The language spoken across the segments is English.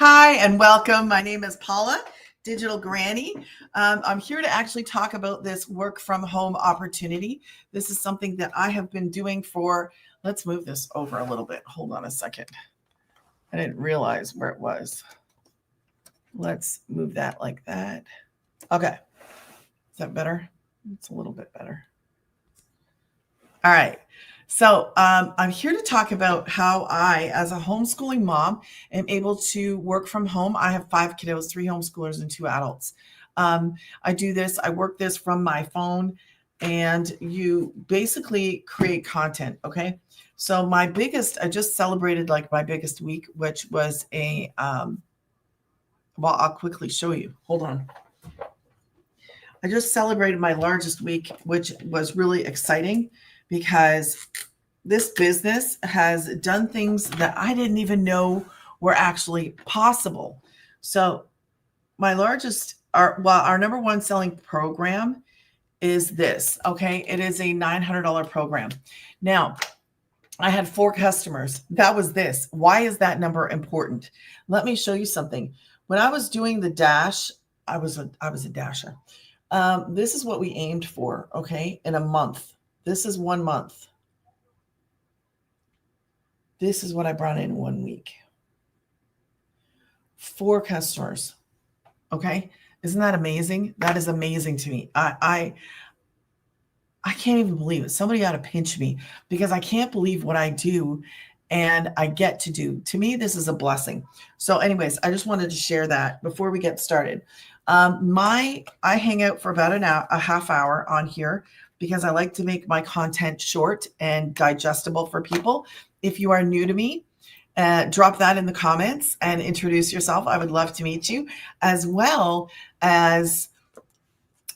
Hi and welcome. My name is Paula, Digital Granny. I'm here to actually talk about this work from home opportunity. This is something that I have been doing for, let's move this over a little bit. Hold on a second. I didn't realize where it was. Let's move that like that. Okay. Is that better? It's a little bit better. All right. So I'm here to talk about how I, as a homeschooling mom, am able to work from home. I have 5 kiddos, 3 homeschoolers and 2 adults. I do this, I work this from my phone, and you basically create content. Okay. So I just celebrated like my biggest week, which was well, I'll quickly show you. Hold on. I just celebrated my largest week, which was really exciting because this business has done things that I didn't even know were actually possible. So our number one selling program is this. Okay. It is a $900 program. Now, I had 4 customers. That was this. Why is that number important? Let me show you something. When I was doing the dash, I was a dasher. This is what we aimed for, okay, in a month. This is 1 month. This is what I brought in 1 week. 4 customers, okay? Isn't that amazing? That is amazing to me. I can't even believe it. Somebody ought to pinch me because I can't believe what I do and I get to do. To me, this is a blessing. So anyways, I just wanted to share that before we get started. I hang out for about a half hour on here because I like to make my content short and digestible for people. If you are new to me, drop that in the comments and introduce yourself. I would love to meet you, as well as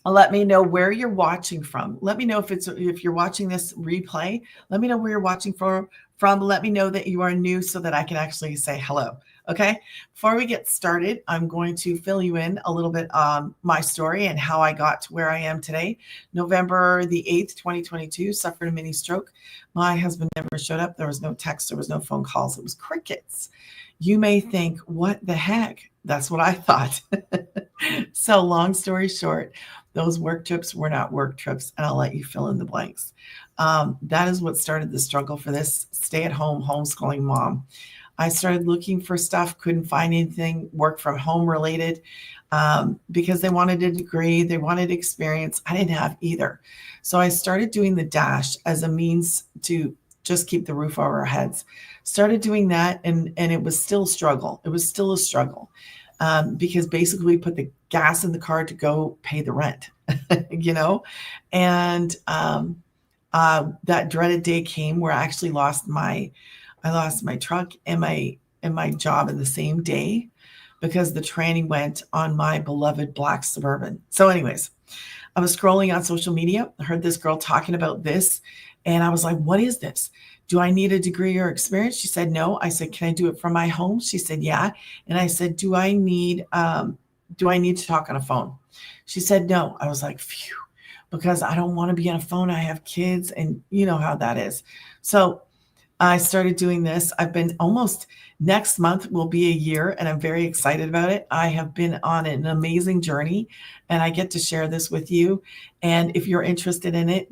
let me know where you're watching from. Let me know if you're watching this replay. Let me know where you're watching from. Let me know that you are new so that I can actually say hello. Okay. Before we get started, I'm going to fill you in a little bit on my story and how I got to where I am today. November the 8th, 2022, suffered a mini stroke. My husband never showed up. There was no text. There was no phone calls. It was crickets. You may think, what the heck? That's what I thought. So long story short, those work trips were not work trips, and I'll let you fill in the blanks. That is what started the struggle for this stay-at-home homeschooling mom. I started looking for stuff, couldn't find anything work from home related because they wanted a degree, they wanted experience. I didn't have either. So I started doing the dash as a means to just keep the roof over our heads. Started doing that, and it was still a struggle. It was still a struggle because basically we put the gas in the car to go pay the rent, and that dreaded day came where I actually lost my truck and my job in the same day because the tranny went on my beloved black Suburban. So anyways, I was scrolling on social media. I heard this girl talking about this, and I was like, what is this? Do I need a degree or experience? She said, no. I said, can I do it from my home? She said, yeah. And I said, do I need to talk on a phone? She said, no. I was like, phew, because I don't want to be on a phone. I have kids, and you know how that is. So I started doing this. Next month will be a year, and I'm very excited about it. I have been on an amazing journey, and I get to share this with you. And if you're interested in it,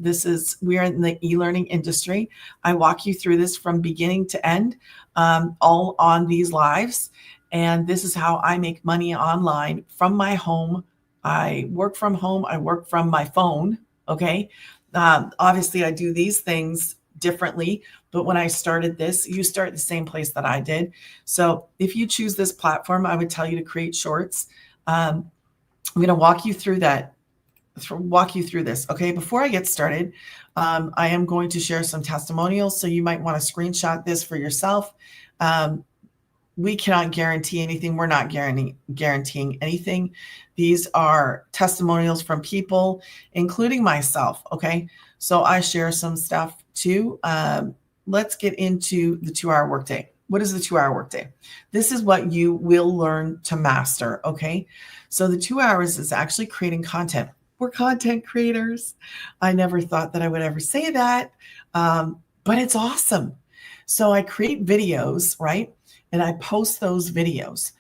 we're in the e-learning industry. I walk you through this from beginning to end, all on these lives. And this is how I make money online from my home. I work from home. I work from my phone. Okay. Obviously I do these things differently, but when I started this, you start the same place that I did. So if you choose this platform, I would tell you to create shorts. I'm going to walk you through this. Okay. Before I get started, I am going to share some testimonials. So you might want to screenshot this for yourself. We cannot guarantee anything. We're not guaranteeing anything. These are testimonials from people, including myself. Okay. So I share some stuff too. Let's get into the 2-hour workday. What is the 2-hour workday? This is what you will learn to master. Okay. So the 2 hours is actually creating content. We're content creators. I never thought that I would ever say that, but it's awesome. So I create videos, right? And I post those videos.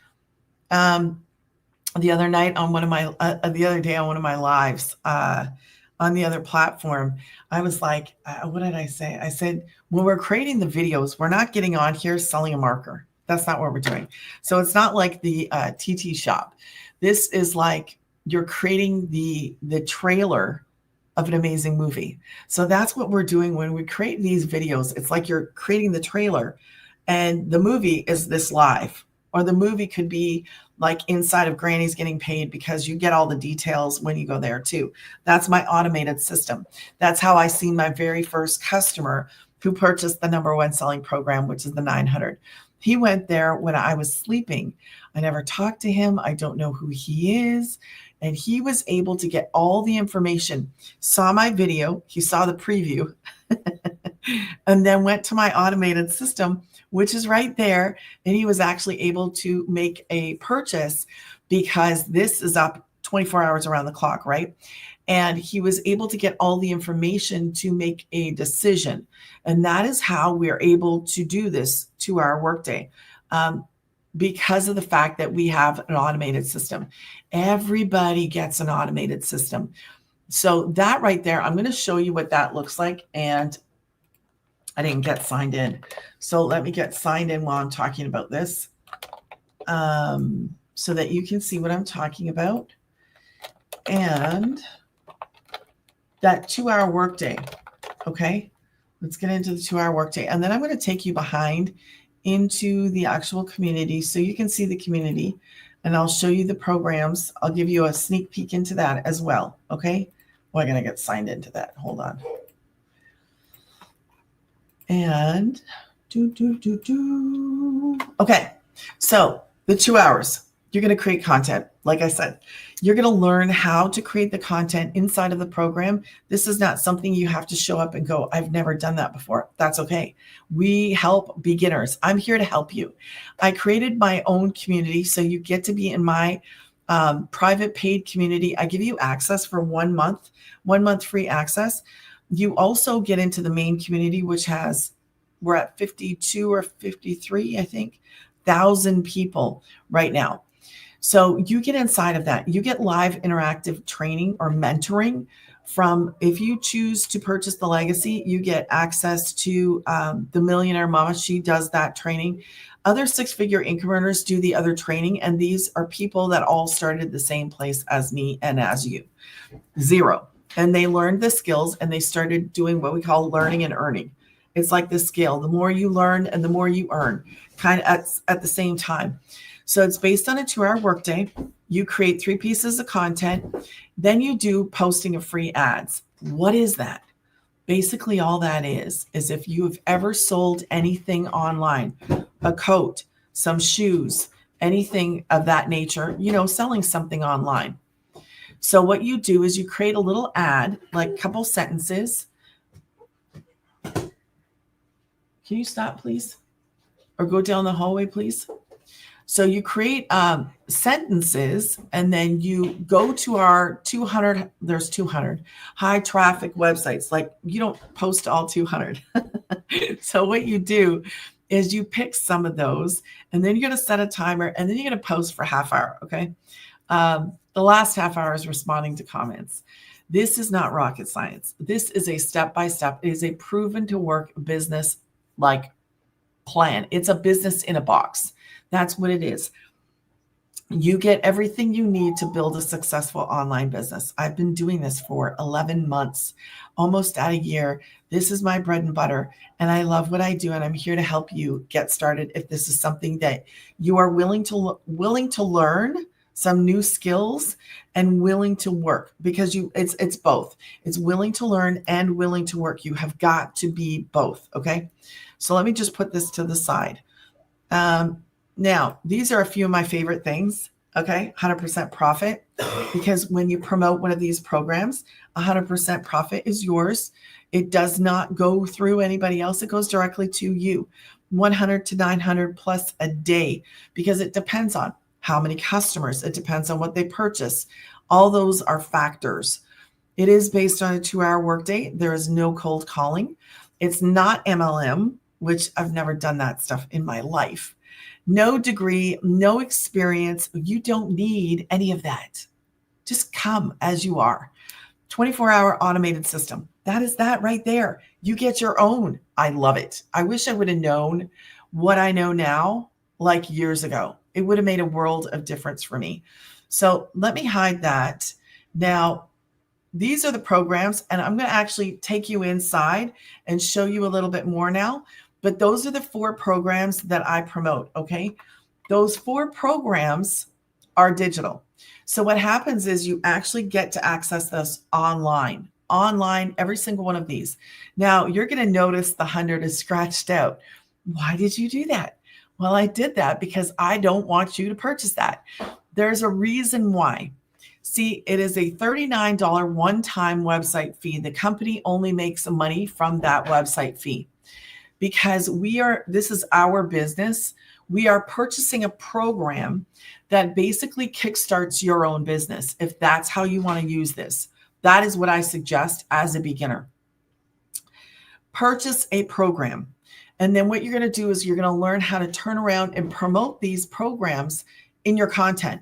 The other night on one of my, the other day on one of my lives, on the other platform, I was like, what did I say? I said, when we're creating the videos, we're not getting on here selling a marker. That's not what we're doing. So it's not like the TT shop. This is like you're creating the trailer of an amazing movie. So that's what we're doing when we create these videos. It's like you're creating the trailer, and the movie is this live, or the movie could be like inside of Granny's Getting Paid, because you get all the details when you go there too. That's my automated system. That's how I seen my very first customer who purchased the #1 selling program, which is the 900. He went there when I was sleeping. I never talked to him. I don't know who he is. And he was able to get all the information, saw my video, he saw the preview, and then went to my automated system, which is right there. And he was actually able to make a purchase, because this is up 24 hours around the clock, right? And he was able to get all the information to make a decision. And that is how we're able to do this 2-hour workday. Because of the fact that we have an automated system. Everybody gets an automated system. So that right there, I'm going to show you what that looks like. And I didn't get signed in. So let me get signed in while I'm talking about this, so that you can see what I'm talking about. And that 2-hour workday. Okay, let's get into the 2-hour workday. And then I'm going to take you behind into the actual community so you can see the community, and I'll show you the programs. I'll give you a sneak peek into that as well. Okay. Well, I'm going to get signed into that. Hold on. And okay. So the 2 hours, you're going to create content. Like I said, you're going to learn how to create the content inside of the program. This is not something you have to show up and go, I've never done that before. That's okay. We help beginners. I'm here to help you. I created my own community, so you get to be in my private paid community. I give you access for 1 month, 1 month free access. You also get into the main community, which has, we're at 52 or 53, I think, 1,000 people right now. So you get inside of that. You get live interactive training or mentoring from, if you choose to purchase the legacy, you get access to the Millionaire Mama. She does that training. Other 6-figure income earners do the other training. And these are people that all started the same place as me and as you. Zero. And they learned the skills, and they started doing what we call learning and earning. It's like the scale. The more you learn and the more you earn, kind of at the same time. So it's based on a 2-hour workday. You create 3 pieces of content. Then you do posting of free ads. What is that? Basically, all that is if you've ever sold anything online, a coat, some shoes, anything of that nature, selling something online. So what you do is you create a little ad, like a couple sentences. Can you stop, please? Or go down the hallway, please? So you create sentences, and then you go to our 200, there's 200 high traffic websites. Like, you don't post all 200. So what you do is you pick some of those, and then you're going to set a timer, and then you're going to post for half hour. Okay. The last half hour is responding to comments. This is not rocket science. This is a step-by-step. It is a proven to work business like plan. It's a business in a box. That's what it is. You get everything you need to build a successful online business. I've been doing this for 11 months, almost at a year. This is my bread and butter, and I love what I do, and I'm here to help you get started if this is something that you are willing to learn some new skills and willing to work, because it's both. It's willing to learn and willing to work. You have got to be both. Okay. So let me just put this to the side. Now, these are a few of my favorite things. Okay. 100% profit, because when you promote one of these programs, 100% profit is yours. It does not go through anybody else. It goes directly to you. 100 to 900 plus a day, because it depends on how many customers. It depends on what they purchase. All those are factors. It is based on a 2-hour workday. There is no cold calling. It's not MLM, which I've never done that stuff in my life. no degree, no experience. You don't need any of that. Just come as you are. 24-hour automated system. That is that right there. You get your own. I love it. I wish I would have known what I know now like years ago. It would have made a world of difference for me. So let me hide that. Now, these are the programs, and I'm going to actually take you inside and show you a little bit more now. But those are the 4 programs that I promote, okay? Those 4 programs are digital. So what happens is you actually get to access this online, every single one of these. Now, you're going to notice the 100 is scratched out. Why did you do that? Well, I did that because I don't want you to purchase that. There's a reason why. See, it is a $39 one-time website fee. The company only makes money from that website fee because this is our business. We are purchasing a program that basically kickstarts your own business. If that's how you want to use this, that is what I suggest as a beginner. Purchase a program. And then what you're going to do is you're going to learn how to turn around and promote these programs in your content.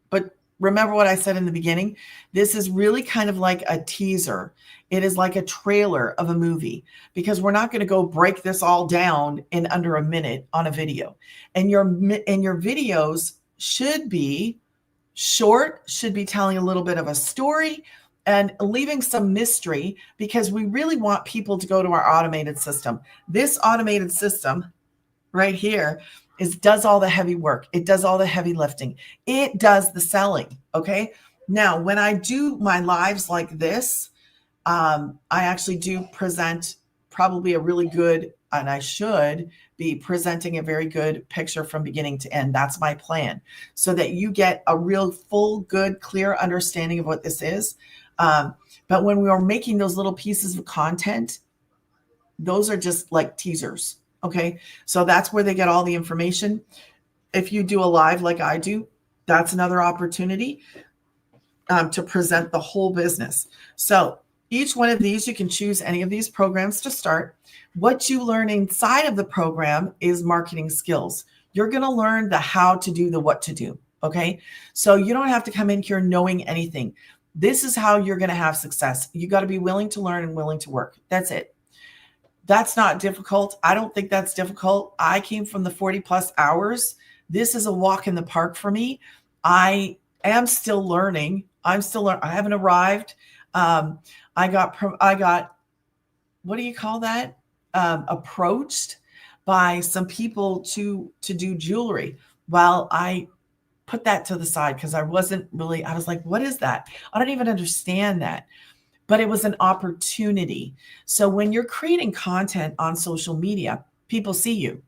But remember what I said in the beginning? This is really kind of like a teaser. It is like a trailer of a movie because we're not going to go break this all down in under a minute on a video. And your videos should be short, should be telling a little bit of a story and leaving some mystery because we really want people to go to our automated system. This automated system right here does all the heavy work. It does all the heavy lifting. It does the selling. Okay. Now, when I do my lives like this, I actually do present probably a really good, and I should be presenting a very good picture from beginning to end. That's my plan, so that you get a real full, good, clear understanding of what this is. But when we are making those little pieces of content, those are just like teasers. Okay. So that's where they get all the information. If you do a live like I do, that's another opportunity to present the whole business. So each one of these, you can choose any of these programs to start. What you learn inside of the program is marketing skills. You're going to learn the how to do, the what to do. Okay. So you don't have to come in here knowing anything. This is how you're going to have success. You got to be willing to learn and willing to work. That's it. That's not difficult. I don't think that's difficult. I came from the 40 plus hours. This is a walk in the park for me. I am still learning. I haven't arrived. I got, what do you call that? Approached by some people to do jewelry. Well, I put that to the side because I was like, what is that? I don't even understand that. But it was an opportunity. So when you're creating content on social media, people see you.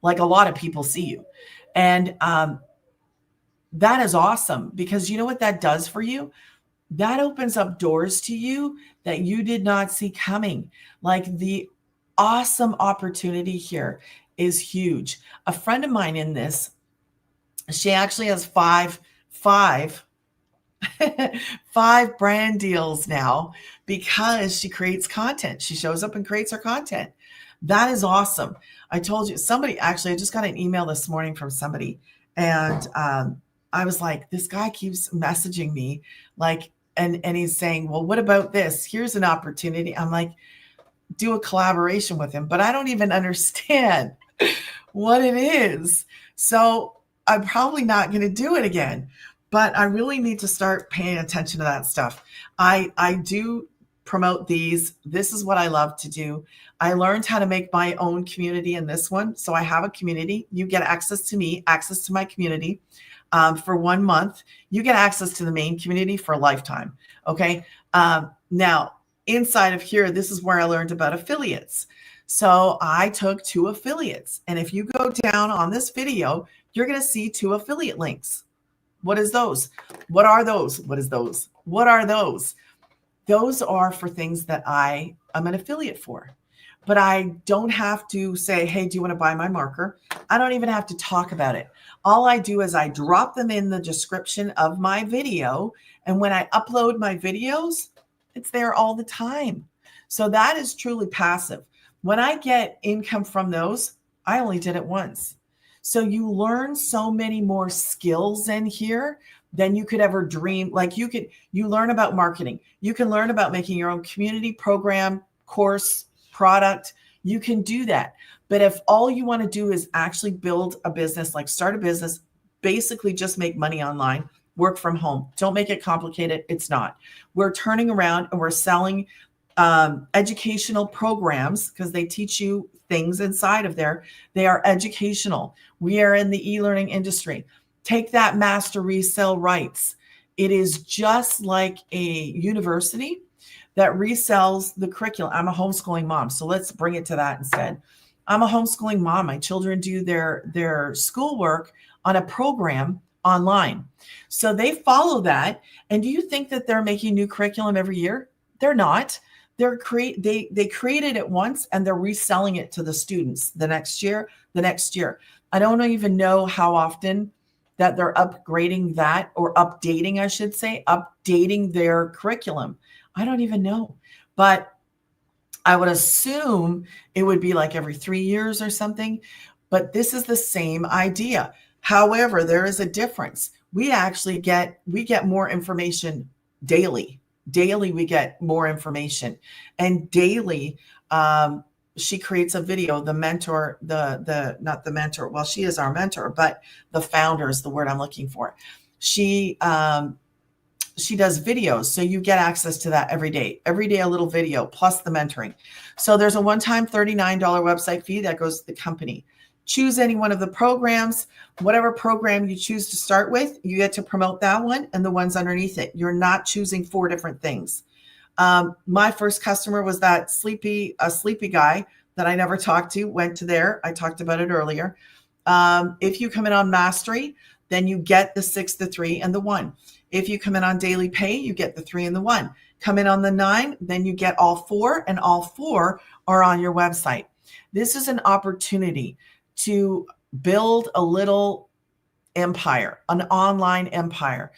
Like a lot of people see you. And that is awesome because you know what that does for you? That opens up doors to you that you did not see coming. Like the awesome opportunity here is huge. A friend of mine in this, she actually has five brand deals now because she creates content. She shows up and creates her content. That is awesome. I told you, I just got an email this morning from somebody, and I was like, this guy keeps messaging me like, and he's saying, well, what about this? Here's an opportunity. I'm like, do a collaboration with him, but I don't even understand what it is. So I'm probably not going to do it again, but I really need to start paying attention to that stuff. I do promote these. This is what I love to do. I learned how to make my own community in this one. So I have a community. You get access to me, access to my community. For 1 month, you get access to the main community for a lifetime. Okay. Now, inside of here, this is where I learned about affiliates. So I took 2 affiliates. And if you go down on this video, you're going to see 2 affiliate links. What is those? What are those? What is those? What are those? Those are for things that I am an affiliate for. But I don't have to say, hey, do you want to buy my marker? I don't even have to talk about it. All I do is I drop them in the description of my video. And when I upload my videos, it's there all the time. So that is truly passive. When I get income from those, I only did it once. So you learn so many more skills in here than you could ever dream. Like you learn about marketing. You can learn about making your own community program, course, product. You can do that. But if all you want to do is actually build a business, like start a business, basically just make money online, work from home. Don't make it complicated. It's not. We're turning around and we're selling educational programs because they teach you things inside of there. They are educational. We are in the e-learning industry. Take that, master resell rights. It is just like a university that resells the curriculum. I'm a homeschooling mom, so let's bring it to that instead. I'm a homeschooling mom. My children do their schoolwork on a program online. So they follow that. And do you think that they're making new curriculum every year? They're not. They created it once and they're reselling it to the students the next year. I don't even know how often that they're upgrading that, or updating, I should say, updating their curriculum. I don't even know. But I would assume it would be like every 3 years or something. But this is the same idea. However, there is a difference. We get more information daily. Daily, we get more information, and daily, she creates a video. The mentor, not the mentor. Well, she is our mentor, but the founder is the word I'm looking for. She does videos, so you get access to that every day a little video plus the mentoring. So there's a one-time $39 website fee that goes to the company. Choose any one of the programs. Whatever program you choose to start with, you get to promote that one and the ones underneath it. You're not choosing 4 different things. My first customer was that sleepy guy that I never talked to, went to there. I talked about it earlier. If you come in on mastery, then you get the 6, the 3, and the 1. If you come in on daily pay, you get the 3 and the 1. Come in on the 9, then you get all 4, and all 4 are on your website. This is an opportunity to build a little empire, an online empire.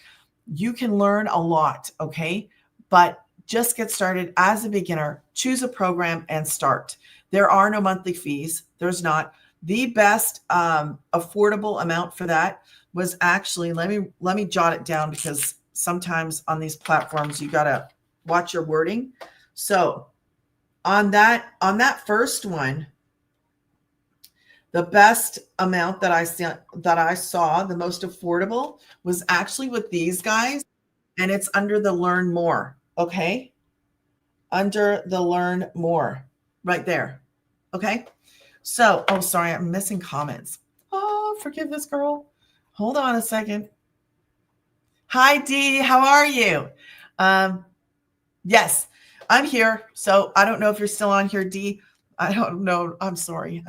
You can learn a lot, okay? But just get started as a beginner, choose a program and start. There are no monthly fees. There's not. The best affordable amount for that was actually, let me jot it down, because sometimes on these platforms you got to watch your wording. So on that first one, the best amount that I saw, the most affordable, was actually with these guys, and it's under the learn more. Okay. Under the learn more right there. Okay. So, oh, sorry, I'm missing comments. Oh, forgive this girl. Hold on a second. Hi, Dee. How are you? Yes, I'm here. So I don't know if you're still on here, Dee. I don't know. I'm sorry.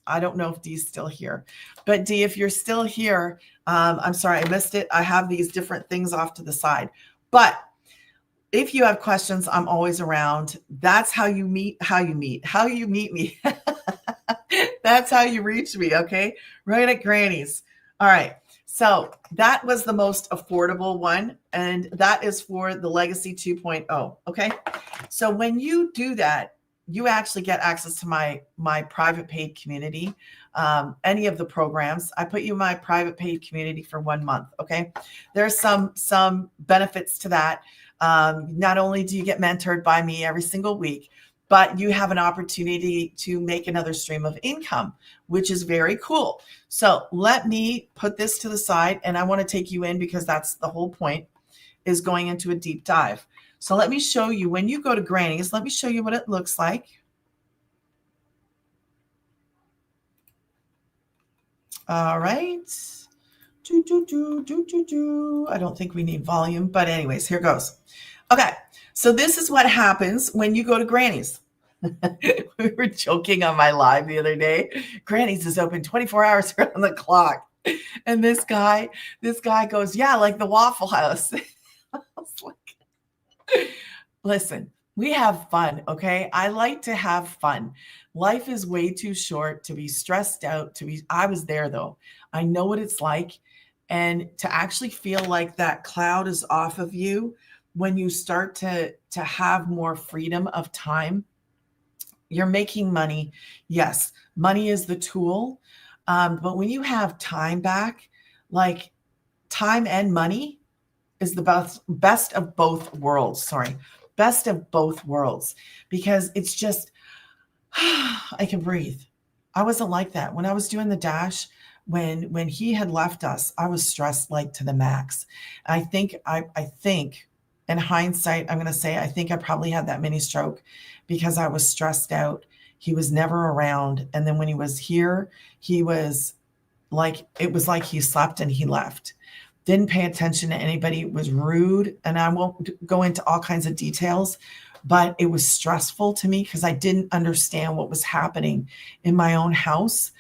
I don't know if Dee's still here. But Dee, if you're still here, I'm sorry, I missed it. I have these different things off to the side. But if you have questions, I'm always around. That's how you meet me. That's how you reach me, okay? Right at Granny's. All right. So that was the most affordable one, and that is for the Legacy 2.0, okay? So when you do that, you actually get access to my private paid community, any of the programs. I put you in my private paid community for 1 month, okay? There's some benefits to that. Not only do you get mentored by me every single week, but you have an opportunity to make another stream of income, which is very cool. So let me put this to the side, and I want to take you in, because that's the whole point, is going into a deep dive. So let me show you, when you go to Granny's, let me show you what it looks like. All right. I don't think we need volume, but anyways, here goes. Okay, so this is what happens when you go to Granny's. We were joking on my live the other day. Granny's is open 24 hours around the clock. And this guy goes, yeah, like the Waffle House. I was like, listen, we have fun, okay? I like to have fun. Life is way too short to be stressed out, I was there though. I know what it's like. And to actually feel like that cloud is off of you when you start to have more freedom of time. You're making money. Yes, money is the tool. But when you have time back, like time and money is the best of both worlds. Sorry, best of both worlds, because it's just I can breathe. I wasn't like that when I was doing the dash. When he had left us, I was stressed like to the max. I think in hindsight, I'm going to say I think I probably had that mini stroke because I was stressed out. He was never around, and then when he was here, he was like it was like he slept and he left. Didn't pay attention to anybody, was rude, and I won't go into all kinds of details, but it was stressful to me because I didn't understand what was happening in my own house.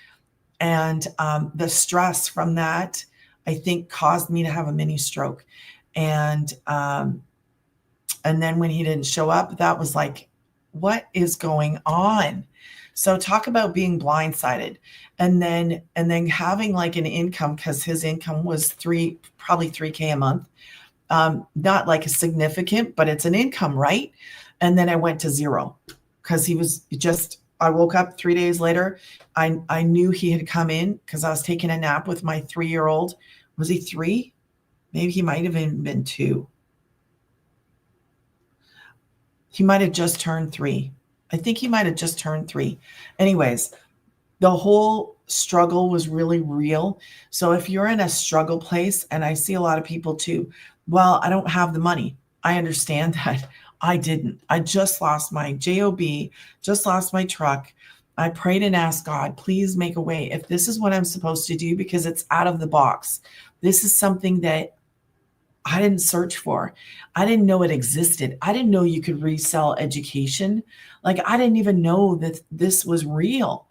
And the stress from that, I think, caused me to have a mini stroke. And then when he didn't show up, that was like, what is going on? So talk about being blindsided. And then having like an income, because his income was probably 3K a month. Not like a significant, but it's an income, right? And then I went to zero because he was just, I woke up 3 days later. I knew he had come in because I was taking a nap with my 3-year-old. Was he 3? Maybe he might have even been 2. He might have just turned 3. I think he might have just turned 3. Anyways, the whole struggle was really real. So if you're in a struggle place, and I see a lot of people too, well, I don't have the money. I understand that. I didn't. I just lost my job, just lost my truck. I prayed and asked God, please make a way. If this is what I'm supposed to do, because it's out of the box, this is something that I didn't search for. I didn't know it existed. I didn't know you could resell education. Like, I didn't even know that this was real.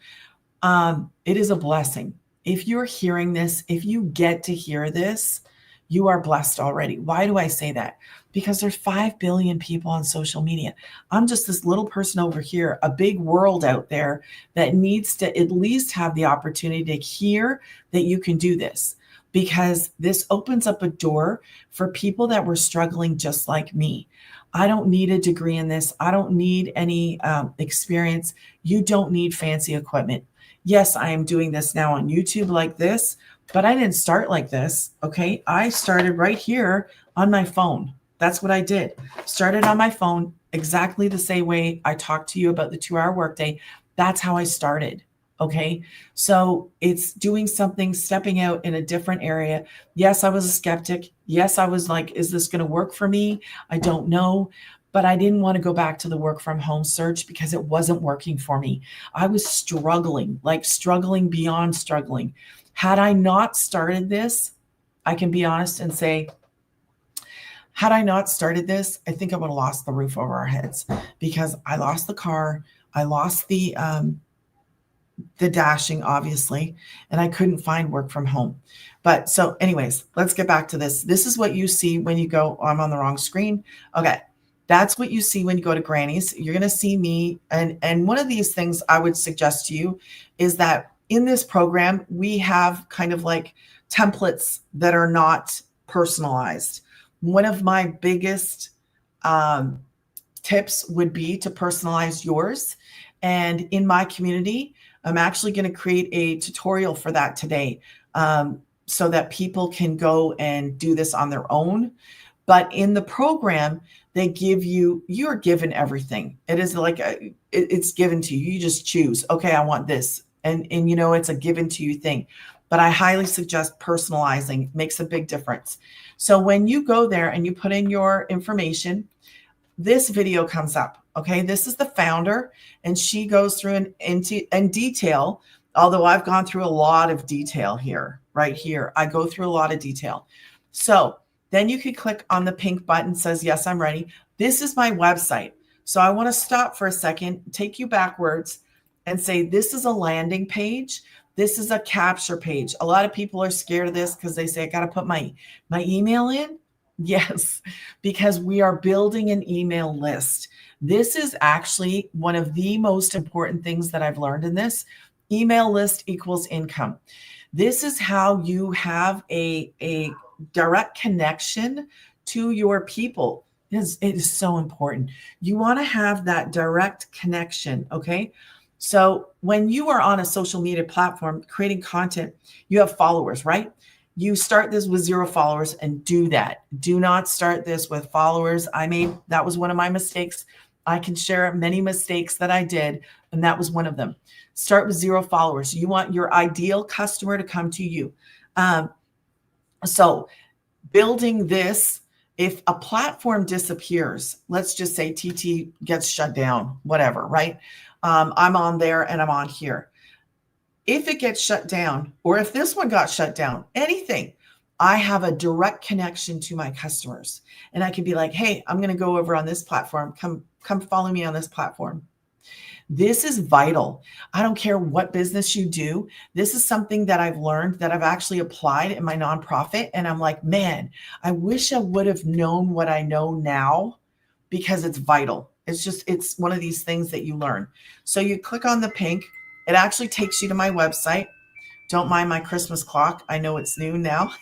It is a blessing. If you're hearing this, if you get to hear this, you are blessed already. Why do I say that? Because there's 5 billion people on social media. I'm just this little person over here, a big world out there that needs to at least have the opportunity to hear that you can do this, because this opens up a door for people that were struggling just like me. I don't need a degree in this. I don't need any experience. You don't need fancy equipment. Yes, I am doing this now on YouTube like this, but I didn't start like this. Okay. I started right here on my phone. That's what I did. Started on my phone exactly the same way I talked to you about the 2-hour workday. That's how I started. Okay. So it's doing something, stepping out in a different area. Yes, I was a skeptic. Yes, I was like, is this going to work for me? I don't know. But I didn't want to go back to the work from home search because it wasn't working for me. I was struggling, like struggling beyond struggling. Had I not started this, I can be honest and say, had I not started this, I think I would have lost the roof over our heads, because I lost the car. I lost the dashing, obviously, and I couldn't find work from home. But so anyways, let's get back to this. This is what you see when you go, oh, I'm on the wrong screen. Okay. That's what you see when you go to Granny's. You're going to see me. And one of these things I would suggest to you is that in this program, we have kind of like templates that are not personalized. One of my biggest tips would be to personalize yours. And in my community, I'm actually going to create a tutorial for that today, so that people can go and do this on their own. But in the program, they give you, you're given everything. It is like it's given to you. You just choose, okay, I want this. And it's a given to you thing. But I highly suggest personalizing. Makes a big difference. So when you go there and you put in your information, this video comes up. Okay, this is the founder, and she goes through in detail. Although I've gone through a lot of detail here, right here, I go through a lot of detail. So then you could click on the pink button, says, yes, I'm ready. This is my website. So I want to stop for a second, take you backwards and say, this is a landing page. This is a capture page. A lot of people are scared of this because they say, I got to put my email in. Yes, because we are building an email list. This is actually one of the most important things that I've learned in this. Email list equals income. This is how you have a direct connection to your people. It is so important. You want to have that direct connection, okay? So when you are on a social media platform creating content, you have followers, right? You start this with 0 followers and do that. Do not start this with followers. That was one of my mistakes. I can share many mistakes that I did, and that was one of them. Start with 0 followers. You want your ideal customer to come to you. So building this, if a platform disappears, let's just say TT gets shut down, whatever, right? I'm on there and I'm on here. If it gets shut down, or if this one got shut down, anything, I have a direct connection to my customers. And I can be like, hey, I'm going to go over on this platform. Come follow me on this platform. This is vital. I don't care what business you do. This is something that I've learned that I've actually applied in my nonprofit. And I'm like, man, I wish I would have known what I know now, because it's vital. It's one of these things that you learn. So you click on the pink. It actually takes you to my website. Don't mind my Christmas clock. I know it's noon now.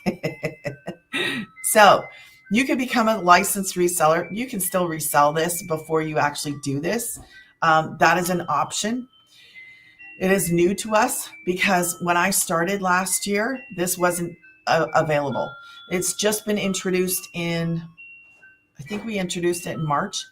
So you can become a licensed reseller. You can still resell this before you actually do this. That is an option. It is new to us because when I started last year, this wasn't available. It's just been introduced I think we introduced it in March.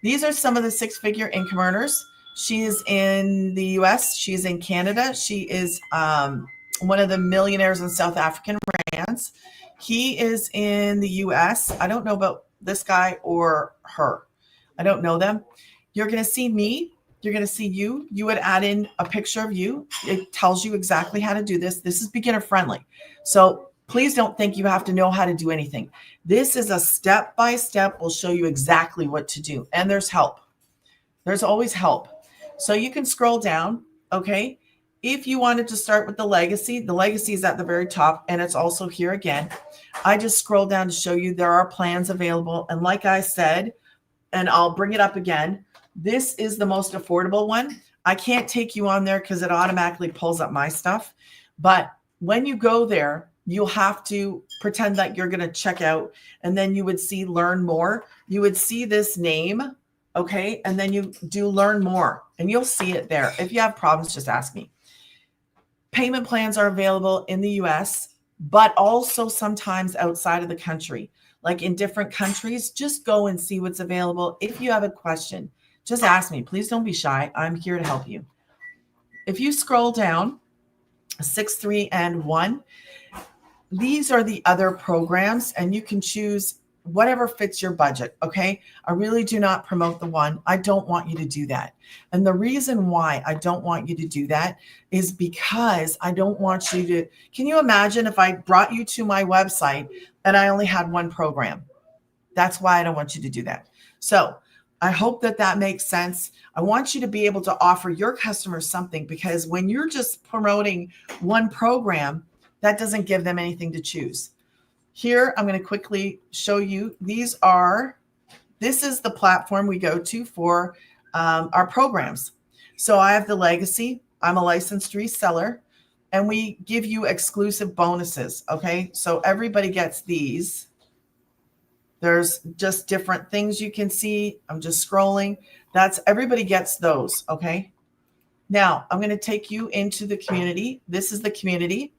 These are some of the 6-figure income earners. She is in the US. She's in Canada. She is one of the millionaires in South African rands. He is in the US. I don't know about this guy or her. I don't know them. You're going to see me. You're going to see you. You would add in a picture of you. It tells you exactly how to do this. This is beginner friendly. So please don't think you have to know how to do anything. This is a step-by-step. We'll show you exactly what to do. And there's help. There's always help. So you can scroll down, okay? If you wanted to start with the legacy is at the very top, and it's also here again. I just scroll down to show you there are plans available. And like I said, and I'll bring it up again, this is the most affordable one. I can't take you on there because it automatically pulls up my stuff. But when you go there, you'll have to pretend that you're going to check out, and then you would see learn more. You would see this name, okay? And then you do learn more, and you'll see it there. If you have problems, just ask me. Payment plans are available in the US, but also sometimes outside of the country. Like in different countries, just go and see what's available. If you have a question, just ask me. Please don't be shy. I'm here to help you. If you scroll down, 6, 3, and 1, these are the other programs, and you can choose whatever fits your budget, okay? I really do not promote the one. I don't want you to do that. And the reason why I don't want you to do that is because I don't want you to, can you imagine if I brought you to my website and I only had one program? That's why I don't want you to do that. So I hope that that makes sense. I want you to be able to offer your customers something, because when you're just promoting one program, that doesn't give them anything to choose. Here, I'm going to quickly show you. This is the platform we go to for our programs. So I have the legacy. I'm a licensed reseller, and we give you exclusive bonuses. Okay. So everybody gets these. There's just different things you can see. I'm just scrolling. Everybody gets those. Okay. Now I'm going to take you into the community. This is the community.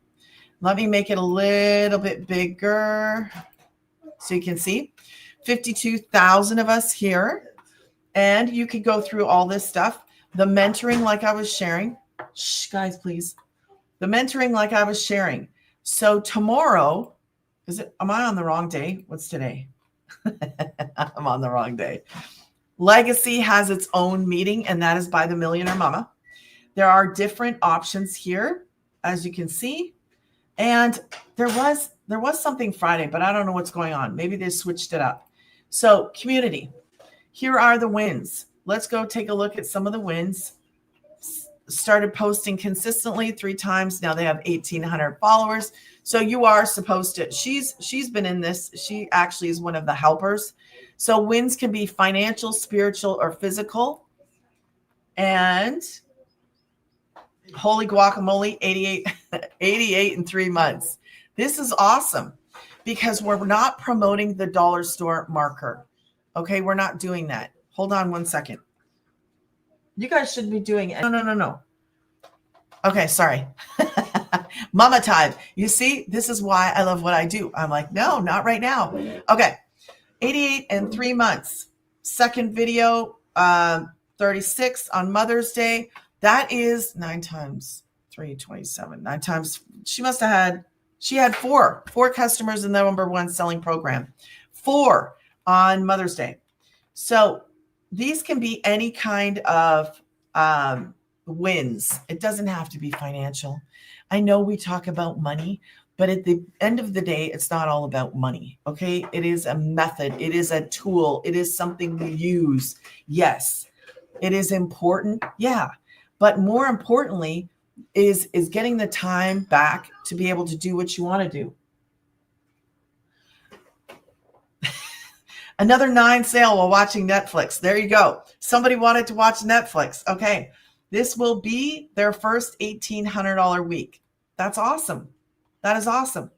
Let me make it a little bit bigger so you can see 52,000 of us here. And you could go through all this stuff. The mentoring, like I was sharing. Shh, guys, please. The mentoring, like I was sharing. So tomorrow, am I on the wrong day? What's today? I'm on the wrong day. Legacy has its own meeting, and that is by the Millionaire Mama. There are different options here, as you can see. And there was something Friday, but I don't know what's going on. Maybe they switched it up. So community, here are the wins. Let's go take a look at some of the wins. Started posting consistently 3 times. Now they have 1,800 followers. So you are supposed to, she's been in this. She actually is one of the helpers. So wins can be financial, spiritual, or physical. And holy guacamole, 88 in 3 months. This is awesome because we're not promoting the dollar store marker. Okay, we're not doing that. Hold on one second. You guys should be doing it. No. Okay, sorry. Mama time. You see, this is why I love what I do. I'm like, no, not right now. Okay. 88 and 3 months. Second video, 36 on Mother's Day. That is 9 times 3, 27. 9 times. She had four customers in the #1 selling program. 4 on Mother's Day. So these can be any kind of wins. It doesn't have to be financial. I know we talk about money, but at the end of the day, it's not all about money. Okay. It is a method. It is a tool. It is something we use. Yes. It is important. Yeah. But more importantly is getting the time back to be able to do what you want to do. Another 9 sale while watching Netflix. There you go. Somebody wanted to watch Netflix. Okay. This will be their first $1,800 week. That's awesome. That is awesome.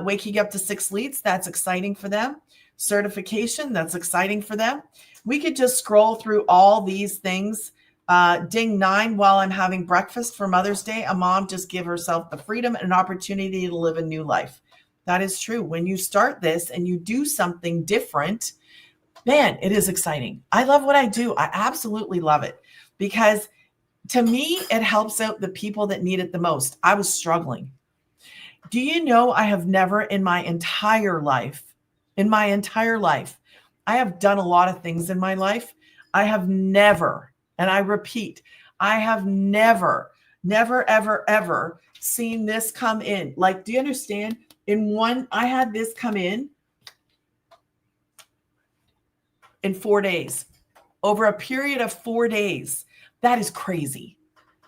Waking up to 6 leads. That's exciting for them. Certification. That's exciting for them. We could just scroll through all these things. Ding 9 while I'm having breakfast for Mother's Day. A mom just give herself the freedom and an opportunity to live a new life. That is true. When you start this and you do something different, man, it is exciting. I love what I do. I absolutely love it because to me, it helps out the people that need it the most. I was struggling. Do you know I have never in my entire life, I have done a lot of things in my life. I have never, and I repeat, I have never, ever, ever seen this come in. Like, do you understand? I had this come in 4 days, over a period of 4 days. That is crazy.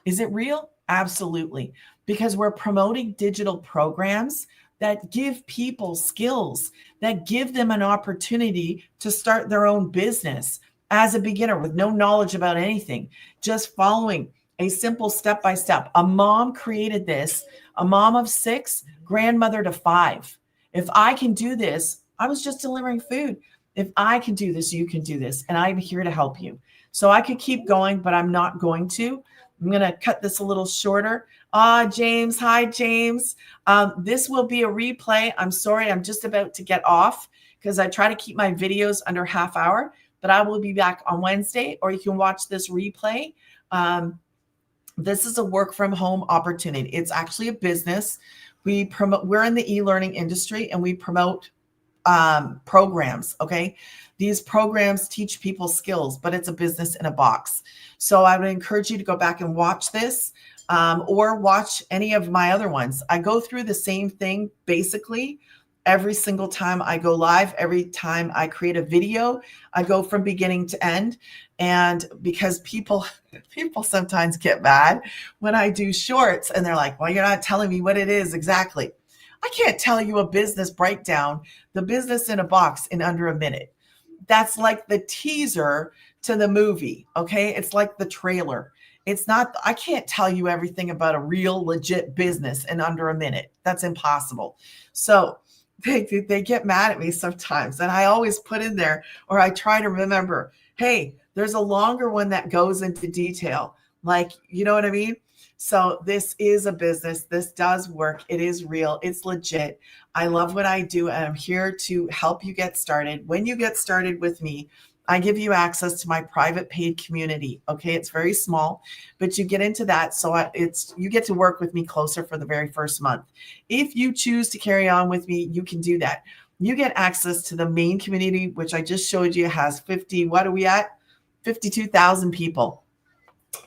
Is it real? Absolutely. Because we're promoting digital programs that give people skills, that give them an opportunity to start their own business as a beginner with no knowledge about anything, just following a simple step-by-step. A mom created this, a mom of 6, grandmother to 5. If I can do this, I was just delivering food. If I can do this, you can do this. And I'm here to help you. So I could keep going, but I'm not going to. I'm going to cut this a little shorter. James. Hi, James. This will be a replay. I'm sorry. I'm just about to get off because I try to keep my videos under half hour, but I will be back on Wednesday, or you can watch this replay. This is a work from home opportunity. It's actually a business. We're in the e-learning industry and we promote programs. Okay. These programs teach people skills, but it's a business in a box. So I would encourage you to go back and watch this or watch any of my other ones. I go through the same thing basically every single time I go live. Every time I create a video, I go from beginning to end. And because people sometimes get mad when I do shorts and they're like, well, you're not telling me what it is exactly. I can't tell you a business breakdown, the business in a box in under a minute. That's like the teaser to the movie. Okay. It's like the trailer. It's not, I can't tell you everything about a real legit business in under a minute. That's impossible. So they get mad at me sometimes. And I always put in there, or I try to remember, hey, there's a longer one that goes into detail. Like, you know what I mean? So this is a business. This does work. It is real. It's legit. I love what I do, and I'm here to help you get started. When you get started with me, I give you access to my private paid community. Okay, it's very small, but you get into that. So you get to work with me closer for the very first month. If you choose to carry on with me, you can do that. You get access to the main community, which I just showed you has 52,000 people.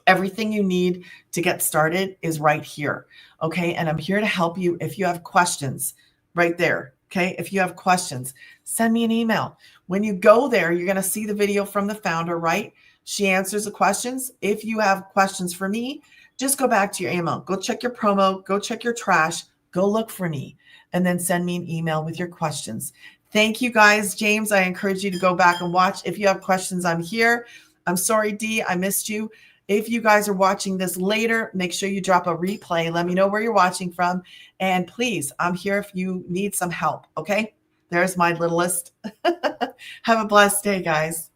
Everything you need to get started is right here. Okay. And I'm here to help you. If you have questions right there. Okay. If you have questions, send me an email. When you go there, you're going to see the video from the founder, right? She answers the questions. If you have questions for me, just go back to your email, go check your promo, go check your trash, go look for me, and then send me an email with your questions. Thank you guys. James, I encourage you to go back and watch. If you have questions, I'm here. I'm sorry, Dee, I missed you. If you guys are watching this later, make sure you drop a replay. Let me know where you're watching from. And please, I'm here if you need some help. Okay. There's my little list. Have a blessed day, guys.